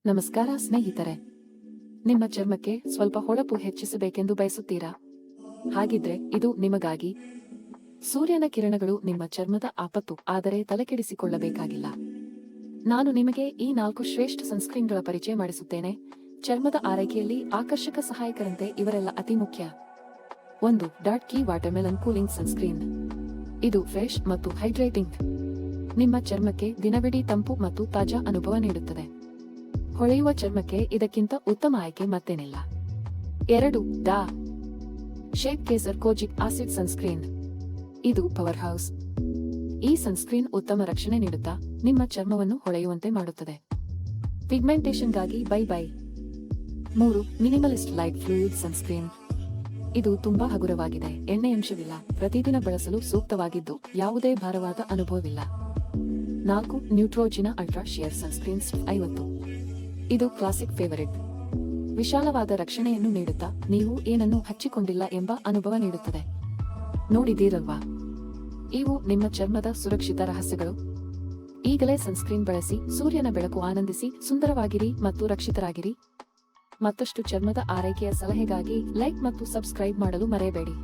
ನಮಸ್ಕಾರ ಸ್ನೇಹಿತರೆ, ನಿಮ್ಮ ಚರ್ಮಕ್ಕೆ ಸ್ವಲ್ಪ ಹೊಳಪು ಹೆಚ್ಚಿಸಬೇಕೆಂದು ಬಯಸುತ್ತೀರಾ? ಹಾಗಿದ್ರೆ ಇದು ನಿಮಗಾಗಿ. ಸೂರ್ಯನ ಕಿರಣಗಳು ನಿಮ್ಮ ಚರ್ಮದ ಆಪತ್ತು, ಆದರೆ ತಲೆಕೆಡಿಸಿಕೊಳ್ಳಬೇಕಾಗಿಲ್ಲ. ನಾನು ನಿಮಗೆ ಈ 4 ಶ್ರೇಷ್ಠ ಸನ್ಸ್ಕ್ರೀನ್ಗಳ ಪರಿಚಯ ಮಾಡಿಸುತ್ತೇನೆ. ಚರ್ಮದ ಆರೈಕೆಯಲ್ಲಿ ಆಕರ್ಷಕ ಸಹಾಯಕರಂತೆ ಇವರೆಲ್ಲ ಅತಿ ಮುಖ್ಯ. 1. Dot key watermelon cooling sunscreen. ಇದು ಫ್ರೆಶ್ ಮತ್ತು ಹೈಡ್ರೇಟಿಂಗ್. ನಿಮ್ಮ ಚರ್ಮಕ್ಕೆ ದಿನವಿಡೀ ತಂಪು ಮತ್ತು ತಾಜಾ ಅನುಭವ ನೀಡುತ್ತದೆ. ಹೊಳೆಯುವ ಚರ್ಮಕ್ಕೆ ಇದಕ್ಕಿಂತ ಉತ್ತಮ ಆಯ್ಕೆ ಮತ್ತೇನಿಲ್ಲ. 2. ಡಾ ಶೇಪ್ ಕೇಸರ್ ಕೋಜಿಕ್ ಆಸಿಡ್ ಸನ್ಸ್ಕ್ರೀನ್. ಇದು ಪವರ್ ಹೌಸ್. ಈ ಸನ್ಸ್ಕ್ರೀನ್ ಉತ್ತಮ ರಕ್ಷಣೆ ನೀಡುತ್ತಾ ನಿಮ್ಮ ಚರ್ಮವನ್ನು ಹೊಳೆಯುವಂತೆ ಮಾಡುತ್ತದೆ. ಪಿಗ್ಮೆಂಟೇಷನ್ಗಾಗಿ buy. 3. Minimalist light fluid sunscreen. ಇದು ತುಂಬಾ ಹಗುರವಾಗಿದೆ, ಎಣ್ಣೆ ಅಂಶವಿಲ್ಲ, ಪ್ರತಿದಿನ ಬಳಸಲು ಸೂಕ್ತವಾಗಿದ್ದು ಯಾವುದೇ ಭಾರವಾದ ಅನುಭವವಿಲ್ಲ. 4. ನ್ಯೂಟ್ರೋಜಿನಾ ಅಲ್ಟ್ರಾ ಶಿಯರ್ ಸನ್ಸ್ಕ್ರೀನ್ಸ್ 50. ಇದು ಕ್ಲಾಸಿಕ್ ಫೇವರಿಟ್. ವಿಶಾಲವಾದ ರಕ್ಷಣೆಯನ್ನು ನೀಡುತ್ತಾ ನೀವು ಏನನ್ನೂ ಹಚ್ಚಿಕೊಂಡಿಲ್ಲ ಎಂಬ ಅನುಭವ ನೀಡುತ್ತದೆ. ನೋಡಿದ್ದೀರಲ್ವಾ, ಇವು ನಿಮ್ಮ ಚರ್ಮದ ಸುರಕ್ಷಿತ ರಹಸ್ಯಗಳು. ಈಗಲೇ ಸನ್ಸ್ಕ್ರೀನ್ ಬಳಸಿ ಸೂರ್ಯನ ಬೆಳಕು ಆನಂದಿಸಿ ಸುಂದರವಾಗಿರಿ ಮತ್ತು ರಕ್ಷಿತರಾಗಿರಿ. ಮತ್ತಷ್ಟು ಚರ್ಮದ ಆರೈಕೆಯ ಸಲಹೆಗಾಗಿ ಲೈಕ್ ಮತ್ತು ಸಬ್ಸ್ಕ್ರೈಬ್ ಮಾಡಲು ಮರೆಯಬೇಡಿ.